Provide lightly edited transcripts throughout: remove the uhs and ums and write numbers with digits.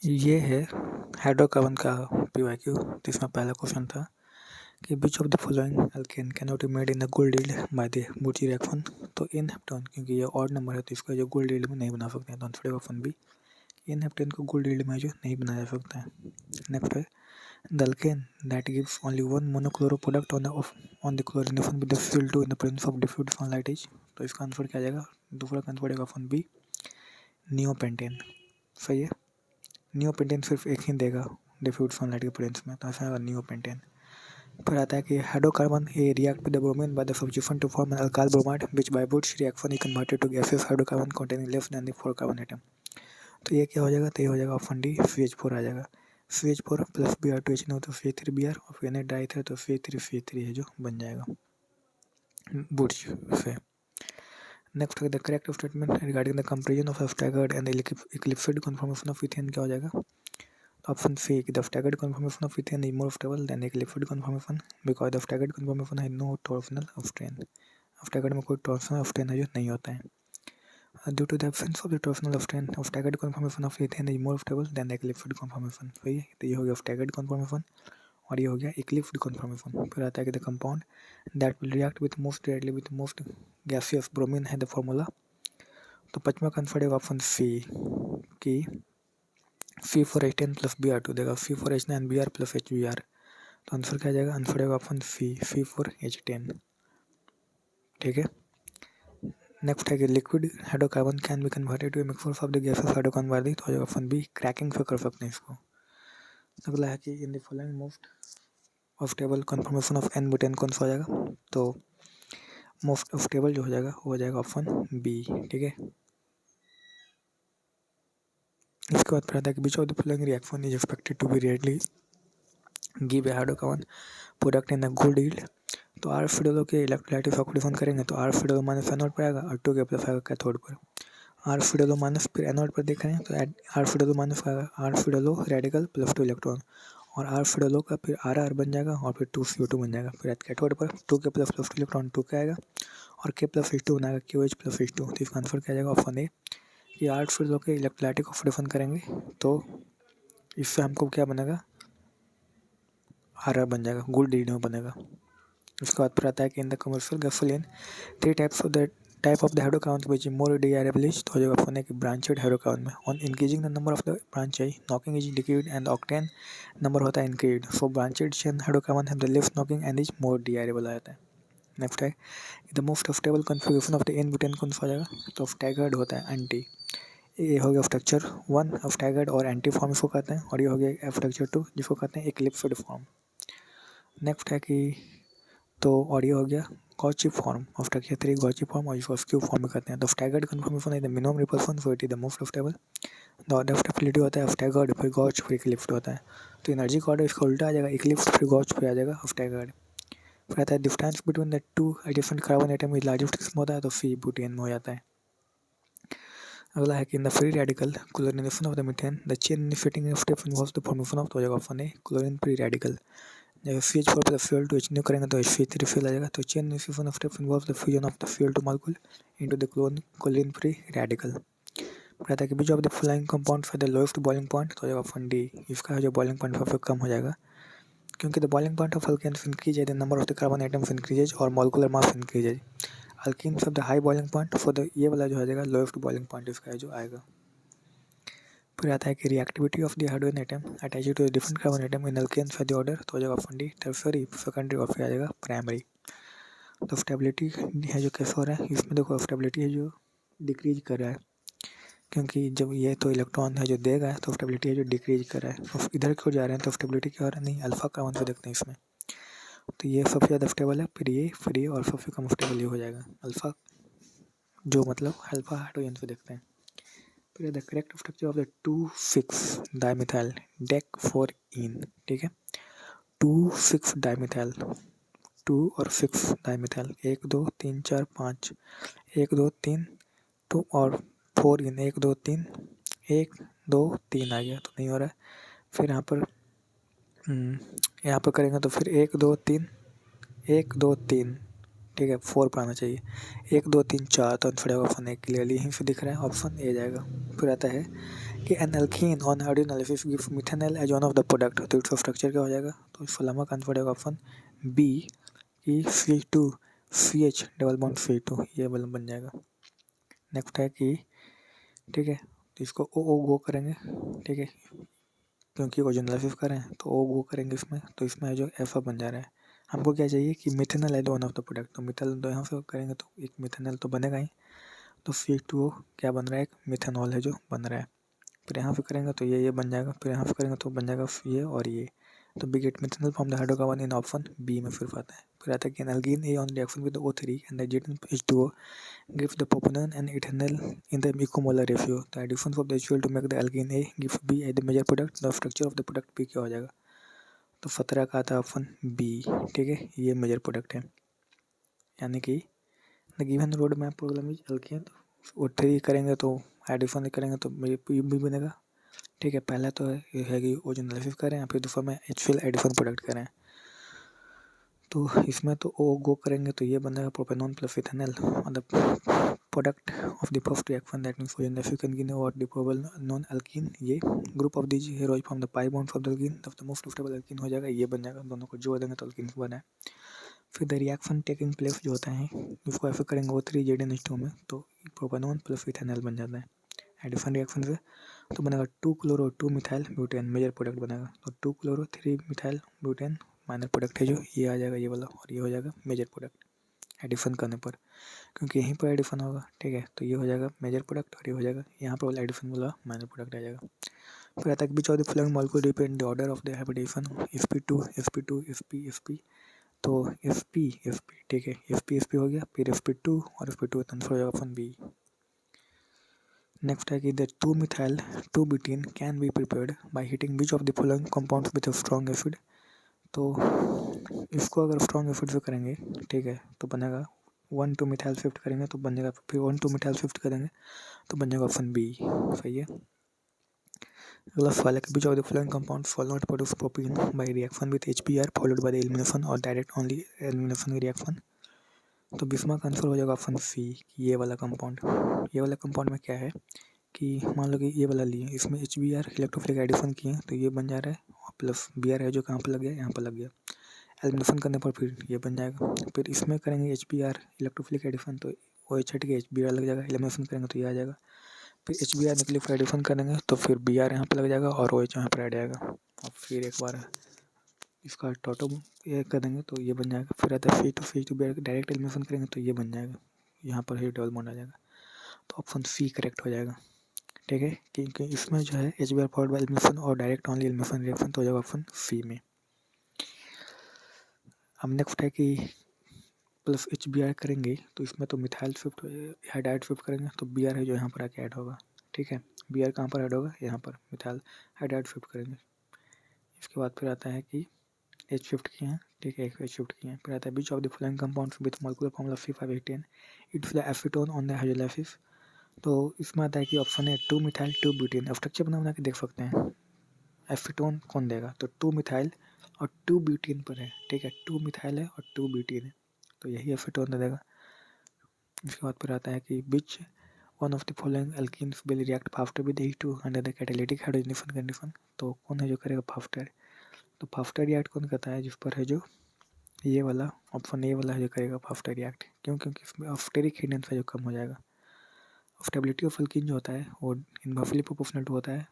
ये है हाइड्रोकार्बन का पीवाईक्यू। तो इसमें पहला क्वेश्चन था कि which of the following alkane can not be made in the good yield by the बूची रिएक्शन। तो इन हेप्टेन, क्योंकि ये ऑड नंबर है तो इसको जो गोल्ड यील्ड में नहीं बना सकते हैं, तो answer option B, in heptane को गोल्ड यील्ड में जो नहीं बनाया जा सकता है। नेक्स्ट है the alkane that gives only one monochloro product on the chlorination with the Cl2 in the presence of diffuse sunlight is. तो इसका आंसर क्या आ जाएगा? दूसरा का आंसर पड़ेगा ऑप्शन बी, नियोपेंटेन। सही है, नियोपेंटेन सिर्फ एक ही देगा डिफ्यूज सनलाइट के प्रेजेंस में, तो ऐसा है नियोपेंटेन। फिर आता है कि hydrocarbon A react with the bromine by the substitution to form an alkyl bromide which by Wurtz reaction is converted to gases hydrocarbon containing less than the 4 carbon atom. तो ये क्या हो जाएगा? तो ये हो जाएगा ऑप्शन डी, CH4 आ जाएगा। CH4 प्लस Br2HNO तो CH3Br, और फिर ना डाई था तो CH3CH3 है जो बन जाएगा वुड्स से। नेक्स्ट है the correct statement regarding the comparison of staggered and eclipsed conformation of ethane क्या हो जाएगा? Option C, the staggered conformation of ethane is more stable than a liquid conformation because the staggered conformation has no torsional strain। Staggered में कोई torsional strain है जो नहीं होता है। Due to the absence of the torsional strain staggered conformation of ethane is more stable than the liquid conformation. सही है, तो ये हो गया स्टैगर्ड कन्फर्मेशन और ये हो गया इक्लिप्स्ड कन्फर्मेशन। फिर आता है कि the compound that will react with most directly with most gaseous bromine है द फॉर्मूला। तो पचमा का आंसर ऑप्शन सी की C4H10 प्लस Br2 देगा, C4H9 Br प्लस HBr। तो आंसर क्या आ जाएगा? आंसर आएगा ऑप्शन सी, C4H10। ठीक है, नेक्स्ट है कि liquid hydrocarbon can be converted to mixture of the gases hydrocarbon वाली। तो आ जाएगा ऑप्शन बी, क्रैकिंग से कर सकते हैं इसको। अगला है कि in the following most stable conformation of n butane कौन सा हो जाएगा? तो मोस्ट स्टेबल जो हो जाएगा वो हो जाएगा ऑप्शन बी। ठीक है, इसके बाद फिर आता है कि which of the following reaction is expected to be rarely give a hydrocarbon product in the good yield. तो आर फिडोलो के इलेक्ट्रोलाइटिक ऑक्सीडेशन करेंगे तो आर फिडोलो माइनस एनोड पर आएगा और 2 के प्लस आएगा कैथोड पर। आर फिडोलो माइनस फिर एनोड पर देख रहे हैं तो आर फिडोलो माइनस का आर फिडोलो रेडिकल प्लस 2 इलेक्ट्रॉन, और आर फिडोलो का फिर आर बन जाएगा और फिर 2CO2 बन जाएगा। फिर कैथोड पर 2 के प्लस 2 इलेक्ट्रॉन 2 का आएगा और के प्लस H2 बनाएगा QH प्लस H2। तो इसका आंसर क्या जाएगा? ऑप्शन ए कि आर फिडोलो के इलेक्ट्रोलाइटिक ऑक्सीडेशन करेंगे तो इससे हमको क्या बनेगा? आर बन जाएगा, गोल्ड यील्ड में बनेगा। उसके बाद फिर आता है कि in the commercial gasoline 3 type of the hydrocarbon which is more desirable. तो हो जाएगा ऑप्शन है कि ब्रांचेड हाइड्रोकार्बन में on increasing the number of the branch knocking is decreased and octane number होता है increased. So branched chain hydrocarbon have the less knocking and is more desirable आ जाता है। नेक्स्ट है the most stable configuration of the n butane कौन सा हो जाएगा? तो स्टैगर्ड होता है एंटी। ये हो गया स्ट्रक्चर 1 स्टैगर्ड और एंटी फॉर्म इसको कहते हैं, और ये हो गया स्ट्रक्चर 2 जिसको कहते हैं इक्लिप्स्ड फॉर्म। नेक्स्ट है कि तो और ये हो गया गॉची फॉर्म ऑफ स्ट्रक्चर 3 गॉची फॉर्म, और इसको स्क्यू फॉर्म में करते हैं। तो स्टैगर्ड कन्फर्मेशन है the minimum repulsion so it is the most stable. The order of stability होता है स्टैगर्ड फिर गॉच फिर इक्लिप्स्ड होता है। तो एनर्जी का ऑर्डर इसका उल्टा आ जाएगा, इक्लिप्स्ड फिर गॉच फिर आ जाएगा स्टैगर्ड। फिर आता है distance between the 2 adjacent carbon atom is largest किसमें होता है? तो सी बुटेन में हो जाता है। अगला है कि in the free radical chlorination of the methane the chain initiating step involves the formation of. तो हो जाएगा option A chlorine free radical. जब CH4 प्लस Cl2 HNO करेंगे तो H3 फिल आ जाएगा। तो chain initiation step involves the fusion of the Cl2 molecule into the chlorine free radical. कहता है कि which of the flying compound for the lowest boiling point. तो हो जाएगा ऑप्शन डी, इसका जो बॉइलिंग पॉइंट सबसे कम हो जाएगा, क्योंकि the boiling point of alkanes increase the number of the carbon atoms increases और molecular mass increases. Alkanes of the high boiling point for the ये वाला जो हो जाएगा लोएस्ट बॉइलिंग पॉइंट इसका जो आएगा। फिर आता है कि reactivity of the hydrogen atom attach to different carbon atom in alkanes for the order. तो हो जाएगा ऑप्शन डी टर्सरी, सेकेंडरी और फिर आ जाएगा प्राइमरी। तो स्टेबिलिटी है जो कैसे हो रहा है इसमें देखो, स्टेबिलिटी है जो डिक्रीज कर रहा है, क्योंकि जब ये तो इलेक्ट्रॉन है जो देगा तो स्टेबिलिटी है जो डिक्रीज कर रहा है। तो इधर क्यों जा रहे हैं तो स्टेबिलिटी क्या हो रहा है? नहीं, अल्फा कार्बन से देखते हैं इसमें, तो ये सबसे ज़्यादा स्टेबल है, फिर ये और सबसे कम स्टेबल ये हो जाएगा अल्फा, जो मतलब अल्फा हाइड्रोजन से देखते हैं। फिर the correct structure of the 2,6 dimethyl deck 4 इन। ठीक है, 2,6 डाइमिथाइल 2 और 6 डाइमिथाइल 1 2 3 4 5 1 2 3 2 और 4 इन 1 2 3 1 2 3 आ गया तो नहीं हो रहा है। फिर यहाँ पर करेंगे तो फिर 1 2 3 1 2 3। ठीक है, 4 पर आना चाहिए। 1 2 3 4 तो आंसर आएगा ऑप्शन ए, क्लियरली यहीं से दिख रहा है, ऑप्शन ए जाएगा। फिर आता है कि an alkene on hydrogen analysis gives methanol as one of the product, तो इसका स्ट्रक्चर क्या हो जाएगा, तो इस फॉर्मूला का आंसर आएगा ऑप्शन बी कि C2CH डबल बॉन्ड C2, ये बन जाएगा। नेक्स्ट है कि ठीक है, तो इसको ओ गो करेंगे, ठीक है, क्योंकि ओजोन एनालिसिस कर रहे हैं तो ओ गो करेंगे इसमें, तो इसमें जो एफ बन जा रहा है। हमको क्या चाहिए कि मिथेनॉल है वन ऑफ द प्रोडक्ट, तो मिथेनॉल तो यहाँ से करेंगे तो एक मिथेनॉल तो बनेगा ही, तो C2O क्या बन रहा है, एक मिथेनॉल है जो बन रहा है। फिर यहाँ पे करेंगे तो ये बन जाएगा, फिर यहाँ पे करेंगे तो बन जाएगा ये और ये, तो we get methanol from the hydrocarbon in option B में फिर आता है। फिर आता है कि alkene A on reaction with O3 and H2O gives the propanone and ethanol in the equimolar ratio. The addition of the HCl to make the alkene A gives B as the major product. The structure of the product B क्या हो जाएगा, तो 17 का आता है option B, ठीक है, ये मेजर प्रोडक्ट है। यानी कि the given road map problem is alkane, O3 करेंगे तो एडिशन करेंगे तो बी बनेगा, ठीक है। पहला तो है कि ओजोन एनालिसिस करें, फिर दूसरा में HCl एडिशन प्रोडक्ट करें, तो इसमें तो ओ गो करेंगे तो ये बनेगा प्रोपेनॉन प्लस इथेनॉल और the product of the first reaction that means ozone analysis can give और द प्रोबेबल नॉन एल्कीन, ये ग्रुप ऑफ दीज हेरोज from the pi bonds of the alkene the most stable alkene हो जाएगा, ये बन जाएगा। दोनों को जोड़ देंगे तो एल्कीन बना है। फिर द रिएक्शन टेकिंग प्लेस जो होता है उसको ऐसे करेंगे O3 ZnH2 में, तो प्रोपेनॉन प्लस इथेनॉल बन जाता है। एडिशन रिएक्शन से तो बनेगा 2 chloro 2 methyl butane, major product बनेगा, तो 2 chloro 3 methyl butane minor product है जो ये आ जाएगा, ये वाला, और ये हो जाएगा मेजर प्रोडक्ट एडिशन करने पर, क्योंकि यहीं पर एडिशन होगा, ठीक है। तो ये हो जाएगा मेजर प्रोडक्ट और ये हो जाएगा यहाँ पर वाला एडिशन वाला माइनर प्रोडक्ट आ जाएगा। फिर आता है which of the following molecule depend the order of the hybridization sp2 sp2 sp sp, तो sp sp, ठीक है, sp sp हो गया, फिर sp2 और sp2 आंसर हो जाएगा ऑप्शन बी। नेक्स्ट है कि the 2 methyl 2 butane can be prepared by heating beach of the following compounds with a strong acid, तो इसको अगर स्ट्रॉन्ग एसिड से करेंगे, ठीक है, तो बनेगा 1 2 मिथाइल शिफ्ट करेंगे तो बन जाएगा, फिर 1 2 मिथाइल शिफ्ट करेंगे तो बन जाएगा ऑप्शन बी, सही है। अगला सवाल है कि which of the following compound fall not produce propene by reaction with HBr followed by the elimination और डायरेक्ट ओनली एलिमिनेशन रिएक्शन, तो बीसवा का आंसर हो जाएगा ऑप्शन सी, ये वाला कंपाउंड। ये वाला कंपाउंड में क्या है कि मान लो कि ये वाला लिए, इसमें HBr इलेक्ट्रोफिलिक एडिशन किए तो ये बन जा रहा है, और प्लस Br है जो कहाँ पर लग गया, यहाँ पर लग गया, एलिमिनेशन करने पर फिर ये बन जाएगा। फिर इसमें करेंगे HBr इलेक्ट्रोफिलिक एडिशन तो OH हट के HBr लग जाएगा, एलिमिनेशन करेंगे तो ये आ जाएगा। फिर HBr न्यूक्लियोफाइल एडिशन करेंगे तो फिर Br यहाँ पर लग जाएगा और OH यहाँ पर आ जाएगा, और फिर एक बार इसका टोटल ये कर देंगे तो ये बन जाएगा। फिर आता है C2 डायरेक्ट एलिमिनेशन करेंगे तो ये बन जाएगा, यहाँ पर ही डबल बॉन्ड आ जाएगा, तो ऑप्शन सी करेक्ट हो जाएगा, ठीक है, क्योंकि इसमें जो है HBr फॉलोड बाय एलिमिनेशन और डायरेक्ट ओनली एलिमिनेशन रिएक्शन तो हो जाएगा ऑप्शन सी में। अब नेक्स्ट है कि प्लस HBr करेंगे तो इसमें तो मिथाइल शिफ्ट हाइड्राइड शिफ्ट करेंगे तो Br है जो यहाँ पर आके ऐड होगा, ठीक है, Br कहाँ पर ऐड होगा, यहाँ पर मिथाइल हाइड्राइड शिफ्ट करेंगे। इसके बाद फिर आता है कि H शिफ्ट किए हैं, ठीक है, H शिफ्ट किए हैं। फिर आता है which of the following compounds with molecular formula C5H10 it's the acetone on the hydrolysis, तो इसमें आता है कि ऑप्शन है 2 मिथाइल 2 ब्यूटेन, स्ट्रक्चर बना के देख सकते हैं, एसीटोन कौन देगा, तो 2 मिथाइल और 2 ब्यूटेन पर है, ठीक है, 2 मिथाइल है और 2 ब्यूटेन है, तो यही एसीटोन दे देगा। इसके बाद फिर आता है कि which one of the following alkenes will react faster with H2 under the catalytic hydrogenation condition, तो कौन है जो करेगा फास्टर, तो फास्टर रिएक्ट कौन करता है, जिस पर है जो ये वाला ऑप्शन ए वाला है जो करेगा फास्टर रिएक्ट, क्यों, क्योंकि इसमें स्टेरिक हिंडेंस जो कम हो जाएगा। स्टेबिलिटी ऑफ एल्कीन जो होता है वो इनवर्सली प्रोपोर्शनल टू होता है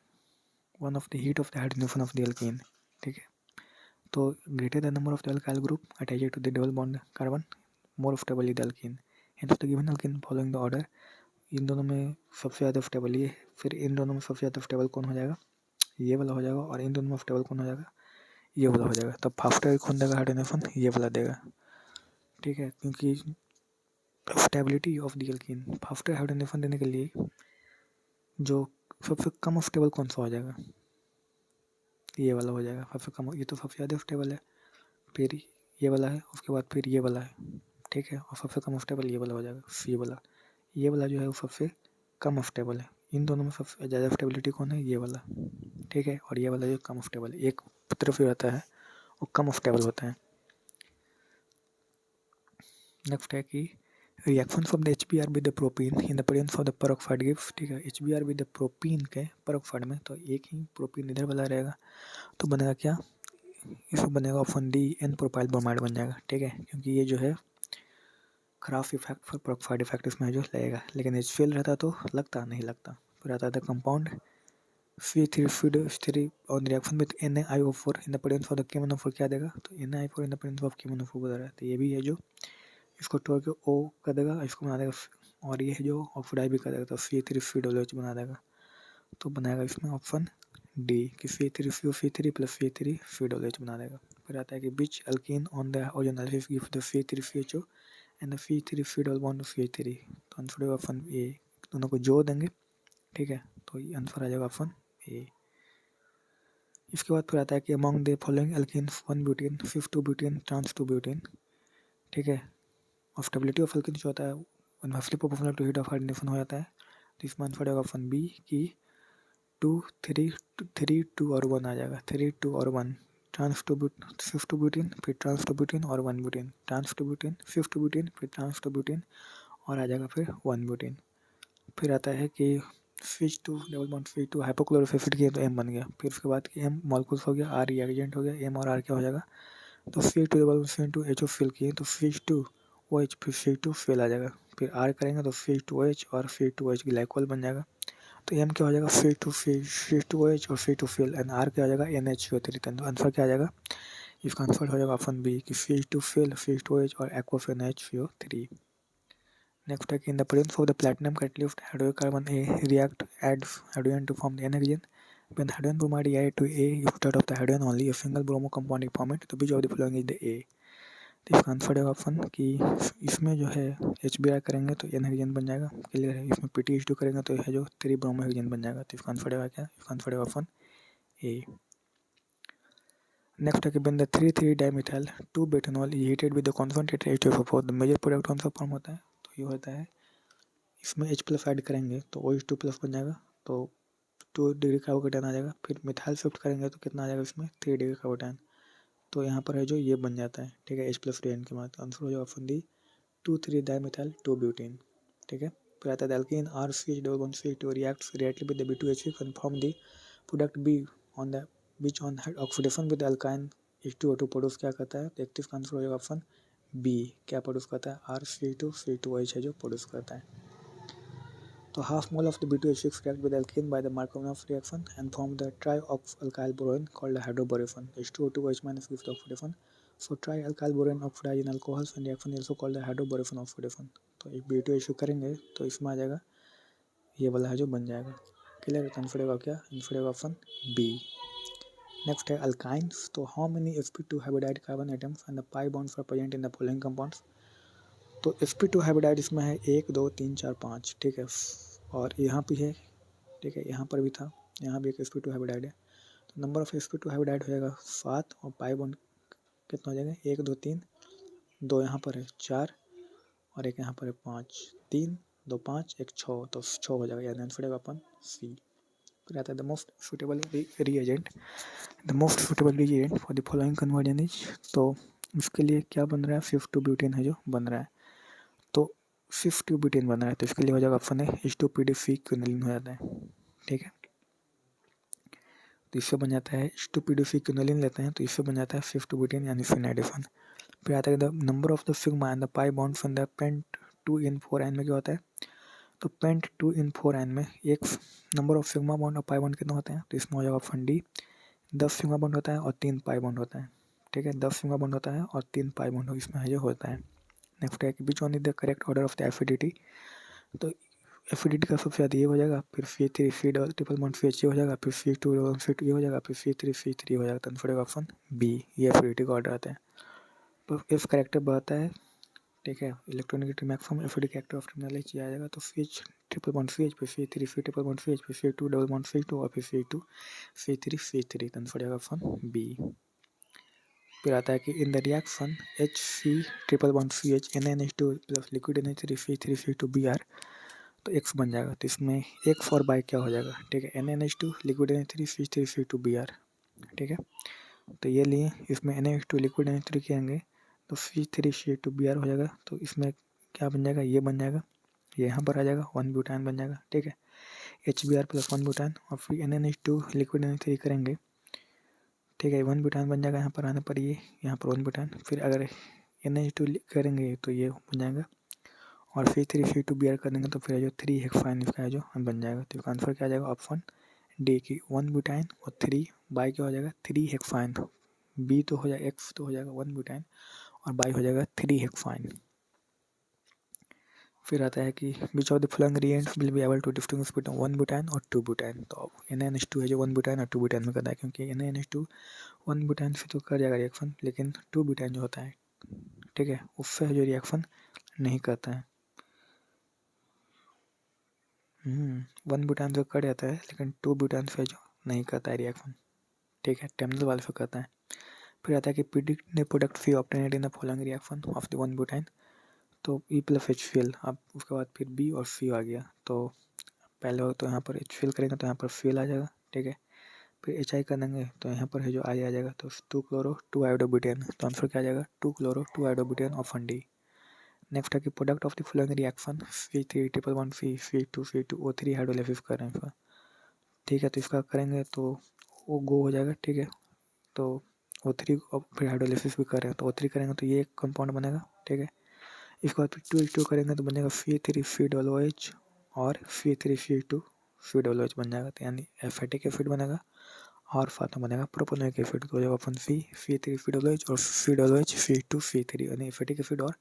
one of the heat of the hydrogenation of the alkene, ठीक है, तो greater the number of the alkyl group attached to the double bond carbon more stable the alkene, hence the given alkene following the order, इन दोनों में सबसे ज़्यादा stable ये, फिर इन दोनों में सबसे ज़्यादा स्टेबल कौन हो जाएगा, ये वाला हो जाएगा, और इन दोनों में स्टेबल कौन हो जाएगा, ये वाला हो जाएगा, तब फास्टर कौन देगा हाइड्रोजनेशन, ये वाला देगा, ठीक है, क्योंकि stability of the alkene faster hydrogenation देने के लिए जो सबसे कम स्टेबल कौन सा हो जाएगा, ये वाला हो जाएगा सबसे कम, ये तो सबसे ज़्यादा स्टेबल है, फिर ये वाला है, उसके बाद फिर ये वाला है, ठीक है, और सबसे कम स्टेबल ये वाला हो जाएगा सी वाला, ये वाला जो है वो सबसे कम स्टेबल है, इन दोनों में सबसे ज़्यादा स्टेबिलिटी कौन है, ये वाला, ठीक है, और ये वाला जो कम स्टेबल है, एक तरफ जो रहता है वो कम स्टेबल होता है। नेक्स्ट है कि reaction from the HBr with the propene in the presence of the peroxide gives, ठीक है, HBr विद द प्रोपीन के पेरोक्साइड में, तो एक ही प्रोपीन इधर वाला रहेगा, तो बनेगा क्या, इसमें बनेगा option D n propyl bromide बन जाएगा, ठीक है, क्योंकि ये जो है क्राफ इफेक्ट फॉर पेरोक्साइड इफेक्ट इसमें जो लगेगा, लेकिन HCl रहता तो लगता नहीं लगता। फिर आता था compound C3 on reaction with NaIO4 in the presence of the KMnO4 क्या देगा, तो NaIO4 in the presence of KMnO4 बता रहा है, तो ये भी है जो इसको तोड़ के O कर देगा, इसको बना देगा, और ये है जो ऑक्सीडाइज भी कर देगा, तो C3COOH बना देगा, तो बनाएगा इसमें ऑप्शन डी कि C3CO3 प्लस C3COOH बना देगा। फिर आता है कि which alkene on the ozonolysis gives the C3CHO and the C3 double bond CH3, तो आंसर होगा ऑप्शन ए, दोनों को जोड़ देंगे, ठीक है, तो ये आंसर आ जाएगा ऑप्शन ए। इसके बाद फिर आता है कि among the following alkenes 1 butane 5 butane trans 2 butane, ठीक है, और स्टेबिलिटी ऑफ एल्कीन जो होता है inversely proportional to heat of hydrogen हो जाता है, तो इसमें आंसर होगा ऑप्शन बी कि 2 3 2 और 1 आ जाएगा, 3 2 और 1 ट्रांस 2 5 ब्यूटेन, फिर ट्रांस 2 ब्यूटेन और 1 ब्यूटेन, ट्रांस 2 ब्यूटेन 5 ब्यूटेन, फिर ट्रांस 2 ब्यूटेन और आ जाएगा फिर 1 ब्यूटेन। फिर आता है कि switch to double bond switch to hypochloric acid किया तो एम बन गया, फिर उसके बाद कि एम मॉलिक्यूल्स हो गया, आर रिएजेंट हो गया, एम और आर क्या हो जाएगा, तो switch to double switch to H O fill किए तो स्विच टू ओ एच, फिर स्विच टू फिल आ जाएगा, फिर आर करेंगे तो स्विच टू ओ एच और switch to O H glycol बन जाएगा, तो एम क्या हो जाएगा स्विच टू ओ एच और switch to fill, and R क्या हो जाएगा NH3, तो आंसर क्या आ जाएगा, इसका आंसर हो जाएगा ऑप्शन बी कि switch to fill switch to O H और एक्वस NH3। Next है कि in the presence of the platinum catalyst hydrocarbon A react adds hydrogen to form the N hydrogen. When hydrogen bromide added to A instead of the hydrogen only a single bromo compound is formed. तो which of the following is the A? तो इसका answer है option कि इसमें जो है HBr करेंगे तो N हाइड्रोजन बन जाएगा, क्लियर है, इसमें PTH2 करेंगे तो है जो 3 ब्रोमो हाइड्रोजन बन जाएगा, तो इसका आंसर है क्या, इसका आंसर है ऑप्शन ए। नेक्स्ट है कि when the 3 dimethyl 2 butanol is heated with the concentrated H2SO4 the major product कौन सा फॉर्म होता है, तो ये होता है इसमें H प्लस ऐड करेंगे तो OH2 प्लस बन जाएगा, तो 2 डिग्री कार्बोकेटायन आ जाएगा, फिर मिथाइल शिफ्ट करेंगे तो कितना आ जाएगा इसमें 3 डिग्री कार्बोकेटायन, तो यहाँ पर है जो ये बन जाता है, ठीक है, H प्लस डी एन के बाद आंसर हो जाएगा ऑप्शन डी 2 3 डाइमिथाइल 2 ब्यूटेन, ठीक है। फिर आता है alkene R C H double bond CH2 reacts directly with the B2H6 and form the product B on the which on oxidation with alkyne H2O2 produce क्या करता है, तो 31 का आंसर हो जाएगा ऑप्शन बी, क्या प्रोड्यूस करता है, R C2 है जो प्रोड्यूस करता है। तो half mole of the B2H6 react with alkene by the Markov reaction and form the trialkyl borane called hydroborane. H2O2OH minus gives the oxidation. So trialkyl borane oxidize in alcohols and reaction is also called the hydroborane oxidation. तो एक B2H6 करेंगे तो इसमें आ जाएगा ये वाला है जो बन जाएगा, क्लियर, तो आंसर होगा क्या, आंसर होगा ऑप्शन बी। नेक्स्ट है अल्काइंस, तो how many sp2 hybridized carbon atoms and the pi bonds are present in the following compounds, तो sp2 हाइब्रिडाइड इसमें है 1 2 3 4 5, ठीक है, और यहाँ भी है, ठीक है, यहाँ पर भी था, यहाँ भी एक sp2 हाइब्रिडाइड है, तो नंबर ऑफ sp2 हाइब्रिडाइड हो जाएगा 7 और पाई बॉन्ड कितना हो जाएगा 1 2 3, 2 यहाँ पर है 4 और एक यहाँ पर है 5, 3 2 5 1 6, तो 6 हो जाएगा, यानी आंसर होगा अपन सी। फिर आता है the most suitable reagent, the most suitable reagent for the following conversion is, तो इसके लिए क्या बन रहा है 5 ब्यूटेन है जो बन रहा है, तो 5 ब्यूटेन बन रहा है, तो इसके लिए हो जाएगा ऑप्शन है H2PDC क्विनोलिन हो जाता है, ठीक है, तो इससे बन जाता है H2PDC क्विनोलिन लेते हैं तो इससे बन जाता है 5 ब्यूटेन यानी फिनाइडेफन। फिर आता है the number of the sigma and the pi bonds in the pent 2 in 4 n में क्या होता है, तो पेंट 2 in 4 n में एक नंबर ऑफ सिग्मा बॉन्ड और पाई बॉन्ड कितना होते हैं, तो इसमें हो जाएगा ऑप्शन डी 10 सिग्मा बॉन्ड होता है और 3 पाई बॉन्ड होता है, ठीक है, 10 सिग्मा बॉन्ड होता है और 3 पाई बॉन्ड इसमें है जो होता है। नेक्स्ट है कि which one is the correct order of the acidity, तो एफिडिटी का सबसे ज़्यादा ये हो जाएगा, फिर C3 C double triple bond CH हो जाएगा, फिर C2 डबल C2 ये हो जाएगा, फिर C3 हो जाएगा, तो आंसर होगा ऑप्शन बी, ये एफिडिटी का ऑर्डर आता है। तो इस करेक्टर बढ़ता है, ठीक है, electronegative maximum acidic character of terminal आ जाएगा, तो CH ट्रिपल बॉन्ड CH फिर C3 ट्रिपल बॉन्ड CH फिर C2 डबल बॉन्ड C2 और फिर C2 C3 तो आंसर होगा ऑप्शन बी। फिर आता है कि in the reaction HC triple bond CH NaNH2 plus liquid NH3 C3C2Br, तो एक्स बन जाएगा, तो इसमें एक्स और बाई क्या हो जाएगा, ठीक है, NaNH2 लिक्विड NH3 C3C2Br, ठीक है, तो ये लिए इसमें NaH2 लिक्विड NH3 करेंगे तो C3H2Br हो जाएगा। तो इसमें क्या बन जाएगा, ये बन जाएगा, ये यहाँ पर आ जाएगा, 1 ब्यूटान बन जाएगा। ठीक है, HBr प्लस 1 ब्यूटान और फिर NNH2 लिक्विड NH3 करेंगे। ठीक है, 1 ब्यूटान बन जाएगा यहाँ पर आने पर, ये यहाँ पर 1 ब्यूटान। फिर अगर NH2 करेंगे तो ये बन जाएगा और फिर C3H2Br करेंगे तो फिर जो 3 हेक्साइन इसका है जो बन जाएगा। तो इसका आंसर क्या आ जाएगा, ऑप्शन डी की 1 ब्यूटाइन और 3 बाई क्या हो जाएगा 3 हेक्साइन। बी तो हो जाएगा, एक्स तो हो जाएगा 1 ब्यूटाइन और बाई हो जाएगा 3 हेक्साइन। फिर आता है कि which of the following reagents will be able to distinguish between 1 butyne और 2 ब्यूटाइन। तो NaNH2 है जो 1 ब्यूटाइन और 2 ब्यूटाइन में करता है, क्योंकि NaNH2 1 ब्यूटाइन से तो कर जाएगा रिएक्शन, लेकिन 2 ब्यूटाइन जो होता है, ठीक है, उससे जो रिएक्शन नहीं करता है। 1 ब्यूटाइन से कर जाता है लेकिन 2 ब्यूटाइन से जो नहीं करता है रिएक्शन। ठीक है, टर्मिनल वाले से करता है। फिर आता है कि predict the product fee obtained in the following reaction of the 1 butyne. तो E प्लस HCl, अब उसके बाद फिर B और C आ गया। तो पहले हो तो यहाँ पर HCl करेंगे तो यहाँ पर Cl आ जाएगा। ठीक है, फिर HI करेंगे तो यहाँ पर है जो I आ जाएगा। तो 2 क्लोरो 2 आयोडोब्यूटेन। तो आंसर क्या आ जाएगा, 2 chloro 2 iodobutane, option D. Next है कि product of the following reaction C3 C2 C2O3 hydrolysis कर रहे हैं इसका। ठीक है, तो इसका करेंगे तो वो गो हो जाएगा। ठीक है, तो O3 फिर हाइड्रोलाइसिस भी कर रहे हैं तो O3 करेंगे तो ये एक कंपाउंड बनेगा। ठीक है, इसके बाद फिर 2H2 करेंगे तो बनेगा C3COOH और C3C2COOH बन जाएगा। तो यानी एफेटिक एसिड बनेगा और साथ में बनेगा प्रोपेनोइक एसिड। तो हो जाएगा ऑप्शन सी C3COOH और COOH C2C3, यानी एफेटिक एसिड और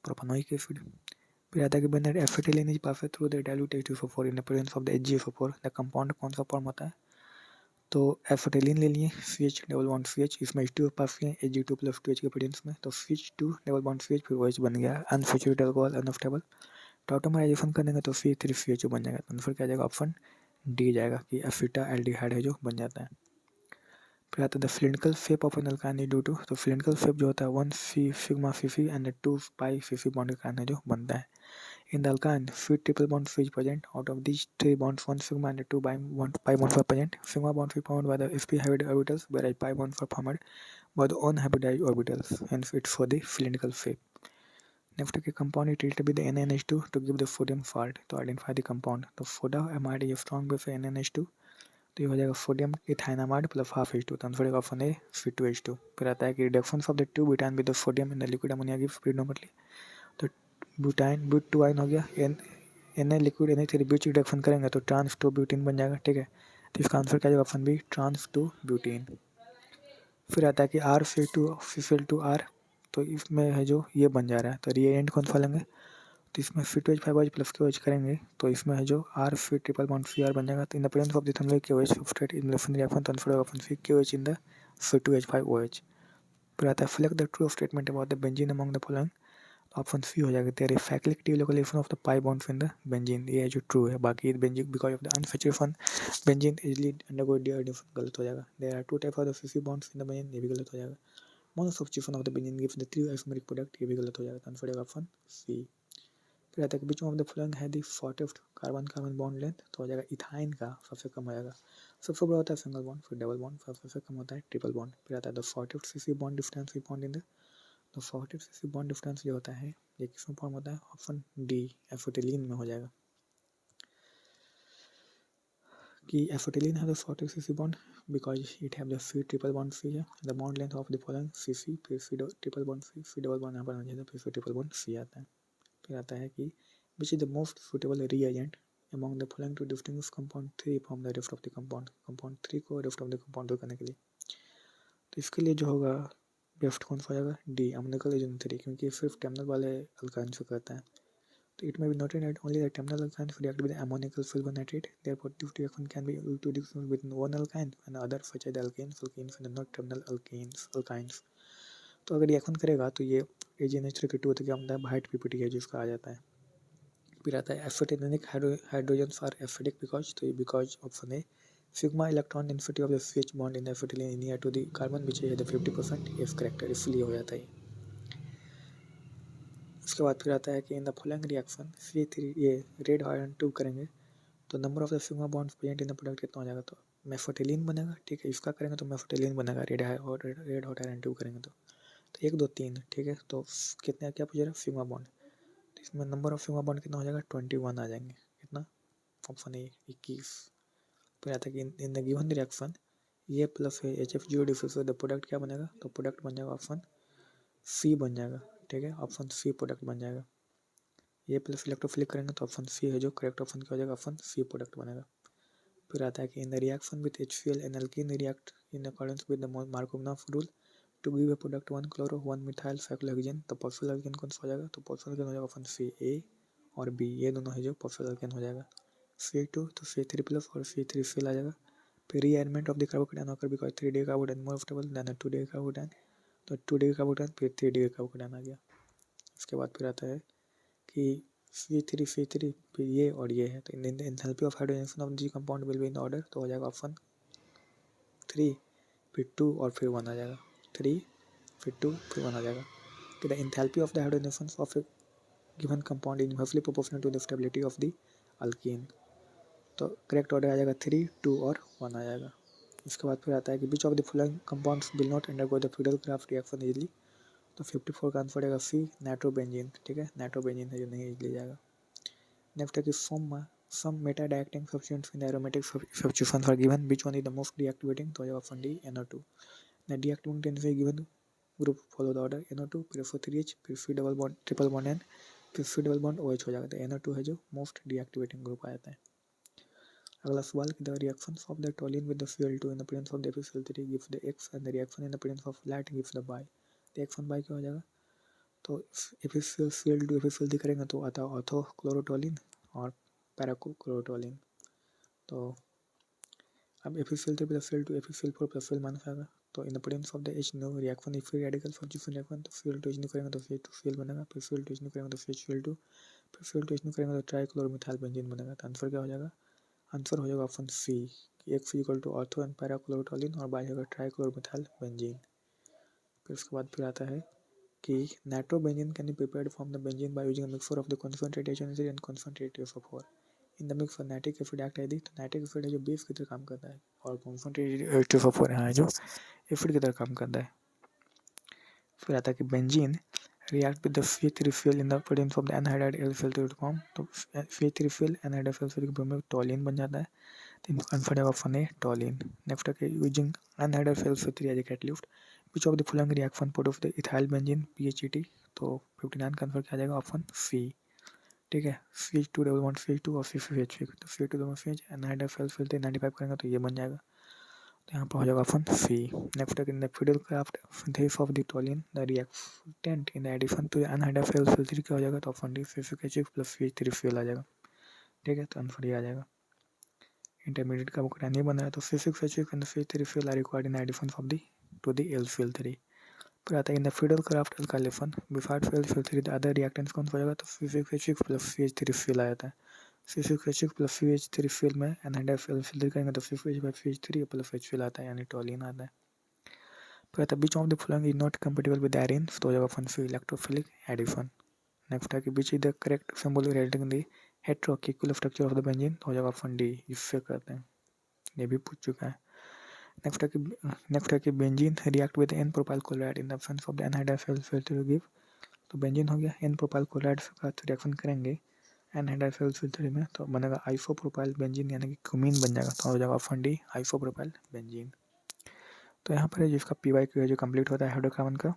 प्रोपेनोइक एसिड। फिर आता है कि when that acetylene is passed through the dilute H2SO4 in the presence of the HgSO4, the compound कौन सा फॉर्म होता है। तो एफेटिलीन ले लिए, CH डबल बॉन्ड CH, इसमें H2 पास किए Ag2 प्लस 2H के प्रेजेंस में, तो CH2 डबल बॉन्ड CH फिर OH बन गया अनसैचुरेटेड अल्कोहल अनस्टेबल। तो ऑटोमराइजेशन करेंगे तो C3CHO बन जाएगा। आंसर क्या जाएगा, ऑप्शन डी जाएगा कि एसिटाल्डिहाइड है जो बन जाता है। फिर आता है the cylindrical shape of an alkyne due to. तो सिलिंड्रिकल शेप जो होता है 1 sigma Cc and 2 pi Cc bond का है जो बनता है। In the alkyne, 3 triple bonds is present. Out of these 3 bonds, 1 sigma and 2 pi bonds are present. Sigma bonds are formed by the sp hybrid orbitals, whereas pi bonds are formed by the unhybridized orbitals. Hence, it's for the cylindrical shape. Next, a compound is treated with the NaNH2 to give the sodium salt. To identify the compound, तो sodamide is strong base NaNH2, तो ये हो जाएगा sodium इथाइनामाइड plus half H2। तो answer option A C2H2। फिर आता है कि reduction of the 2 butyne with the sodium in the liquid ammonia gives predominantly. तो ब्यूटाइन ब्यूटाइन हो गया, Na लिक्विड Na3 बीच रिडक्शन करेंगे तो ट्रांस टू ब्यूटीन बन जाएगा। ठीक है, तो इसका आंसर क्या जाएगा, option B trans two butene. फिर आता है कि R2 R, तो इसमें है जो ये बन जा रहा है, तो रिएजेंट कौन सा लेंगे, तो इसमें C2H5OH प्लस KOH करेंगे तो इसमें है जो R फिर ट्रिपल बॉन्ड Cr बन जाएगा। तो in the presence of the KOH substrate in reaction तो answer option C KOH in the C2H5OH। फिर आता है select the true statement about the benzene among the following. Option C हो जाएगा, there is facultative location of the pi bonds in the benzene, ये जो true है। बाकी benzene because of the unsaturation benzene easily undergo dehydration, गलत हो जाएगा। There are 2 type of the Cc bonds in the benzene, ये भी गलत हो जाएगा। Monosubstitution of the benzene gives the 3 isomeric product, ये भी गलत हो जाएगा। आंसर है ऑप्शन सी। फिर आता है कि बीच ऑफ द फॉलोइंग है the shortest carbon carbon bond length, तो हो जाएगा इथाइन का सबसे कम हो जाएगा। सबसे बड़ा होता है सिंगल बॉन्ड, फिर डबल बॉन्ड, सबसे कम होता है ट्रिपल बॉन्ड। फिर आता है the shortest Cc bond distance we found in the, तो शॉर्टेस्ट Cc बॉन्ड डिस्टेंस जो होता है ये किसमें फॉर्म होता है, ऑप्शन डी एसिटिलीन में हो जाएगा कि एसिटिलीन है the shortest Cc bond because it have the C triple bond C है। The bond length of the following Cc फिर C triple bond C double bond यहाँ पर आ जाता है, फिर C ट्रिपल बॉन्ड C आता है। फिर आता है कि विच is the most suitable reagent among the following to distinguish compound 3 from the rest of the compound 3 को rest of the compound करने के लिए। तो इसके लिए जो होगा बेस्ट कौन सा हो जाएगा, डी अमोनिकल एजेंट 3, क्योंकि सिर्फ टर्मिनल वाले अल्काइन से करता है। तो it may be noted that only the terminal alkynes react with the ammonical silver nitrate. Therefore, this reaction can be reproduced within one alkyne and other such as the alkanes and not terminal alkynes. तो अगर reaction करेगा तो ये AgNH3 के 2 तो क्या बनता है, हाइट PPT है जिसका आ जाता है। फिर आता है acetic hydrogens are acidic because, तो ये because option A sigma electron density of the CH bond in acetylene near to the carbon which is the 50%, is correct, इसलिए हो जाता है। उसके बाद फिर आता है कि in the following reaction C3 ये रेड आयरन 2 करेंगे तो number of the sigma bonds present in the product कितना हो जाएगा, तो मेफोटिलीन बनेगा। ठीक है, इसका करेंगे तो मेफोटिलीन बनेगा रेड हॉट आयरन 2 करेंगे तो 1 2 3, ठीक है। तो कितने क्या पूछ रहा है, सिग्मा बॉन्ड, तो इसमें नंबर ऑफ सिग्मा बॉन्ड कितना हो जाएगा, 21 आ जाएंगे। कितना, ऑप्शन ए 21। फिर आता है कि इन द गिवन रिएक्शन ये plus HFGO diffuse the product क्या बनेगा, तो प्रोडक्ट बन जाएगा ऑप्शन सी बन जाएगा, ठीक है। ऑप्शन सी प्रोडक्ट बन जाएगा। ये प्लस इलेक्ट्रोफिलिक करेंगे तो ऑप्शन सी है जो करेक्ट ऑप्शन क्या हो जाएगा, ऑप्शन सी प्रोडक्ट बनेगा। फिर आता है कि in the reaction with HCl and alkene react in accordance with the Markov rule to give a product 1 chloro 1 methyl cyclohexane, तो पॉसिबल एल्केन कौन सा हो जाएगा, तो पॉसिबल एल्केन हो जाएगा ऑप्शन सी ए और बी, ये दोनों है जो पॉसिबल एल्केन हो जाएगा। C2 तो C3 प्लस और C3 फिल आ जाएगा। फिर rearrangement of the carbocation occur because 3D carbocation more stable then 2D carbocation, तो 2D कार्बोकेटायन फिर 3D कार्बोकेटायन आ गया। इसके बाद फिर आता है कि C3 फिर ये और ये है, तो in the enthalpy of hydrogenation of the compound will be in order, तो हो जाएगा ऑप्शन 3 फिर 2 और फिर 1 आ जाएगा। 3 फिर 2 फिर 1 आ जाएगा। कि the enthalpy of the hydrogenation of a given compound is inversely proportional to the stability of the alkene, तो करेक्ट ऑर्डर आ जाएगा 3 2 और 1 आ जाएगा। इसके बाद फिर आता है कि which of the following compounds will not undergo the Friedel craft reaction easily, तो 54 का आंसर पड़ेगा सी नाइट्रोबेंजीन, ठीक है। नाइट्रोबेंजीन है जो नहीं इजली जाएगा। नेक्स्ट है कि some meta-reacting substituents in the aromatic substitutions are given, which one is the most deactivating, तो जवाब option D NO2। the deactivating tendency given group follow the order NO2 फिर SO3H फिर C double bond triple bond N फिर C double bond OH हो जाएगा, तो NO2 है जो मोस्ट डीएक्टिवेटिंग ग्रुप आ जाता है। अगला सवाल कि the reactions of the toluene with the Cl2 in the presence of the FeCl3 gives the X and the reaction in the presence of light gives the Y, तो X और Y क्या हो जाएगा, तो FeCl2 FeCl3 करेंगे तो आता है ऑर्थो क्लोरोटोलिन और पैराक्लोरोटोलिन, तो अब FeCl3 plus Cl2 FeCl4 plus Cl minus आएगा, तो in the presence of the H no reaction if free radical substitution reaction, तो Cl2 H करेंगे तो CH2Cl बनेगा, फिर Cl2 H करेंगे तो CHCl2, फिर Cl2 H करेंगे तो ट्राइक्लोरोमिथाइल बेंजीन बनेगा, तो आंसर क्या हो जाएगा, आंसर हो जाएगा ऑप्शन सी कि X equal to ortho and parachlorotoluene और Y होगा ट्राइक्लोरोमिथाइल बेंजीन। फिर उसके बाद फिर आता है कि nitrobenzene can be prepared from the benzene by using a mixture of the concentrated HNO3 and concentrated SO4 in the mix nitric acid act यदि, तो नाइट्रिक एसिड है जो बेस की तरह काम करता है और कंसंट्रेटेड H2SO4 है जो एसिड की तरह काम करता है। फिर आता है कि benzene react with the C3 fuel in the presence of the anhydride LCl3 form, तो C3 fuel anhydride LCl3 के में टोलिन बन जाता है, तो इनका आंसर है ऑप्शन ए टोलिन। नेक्स्ट है कि using anhydride LCl3 as a catalyst which of the following reaction produce the ethyl benzene PHET, तो 59 का आंसर क्या आ जाएगा ऑप्शन सी, ठीक है। CH2 डबल बॉन्ड CH2 और CH3, तो CH2 double CH anhydride LCl3 95 करेंगे तो ये बन जाएगा, तो यहाँ पर हो जाएगा ऑप्शन सी। नेक्स्ट है in the Friedel Crafts synthesis of the toluene the reactant in addition to anhydride LCl3 क्या हो जाएगा, तो option D CH6 plus CH3 fuel आ जाएगा, ठीक है। तो आंसर ये आ जाएगा। इंटरमीडिएट का बुक नहीं बन रहा है तो C6H6 and CH3 fuel are required in addition of the to the LCl3। फिर आता है in the Friedel craft alkylation before LCl3 the other reactants कौन सा हो जाएगा, तो C6H6 प्लस CH3 फ्यूल आ जाता है। C6H6 प्लस CH3 फ्यूल में एनहाइड्राइड LCl3 करेंगे तो CH3 प्लस H फ्यूल आता है यानी टोलिन आता है। फिर आता है which of the following is not compatible with iron, तो हो जाएगा option C electrophilic addition. Next है कि which is the correct symbol relating the heterocycle structure of the benzene, तो हो जाएगा ऑप्शन डी इससे करते हैं, ये भी पूछ चुका है। नेक्स्ट है कि benzene react with n propyl chloride in the absence of the anhydride LCl3 give, तो बेंजीन हो गया एन प्रोपाइल क्लोराइड के साथ रिएक्शन करेंगे एनहाइड्राइड LCl3 में, तो बनेगा आइसोप्रोपाइल बेंजीन यानी कि क्यूमीन बन जाएगा, तो हो जाएगा ऑप्शन डी आइसोप्रोपाइल बेंजीन। तो यहाँ पर है जिसका PY जो कंप्लीट होता है हाइड्रोकार्बन का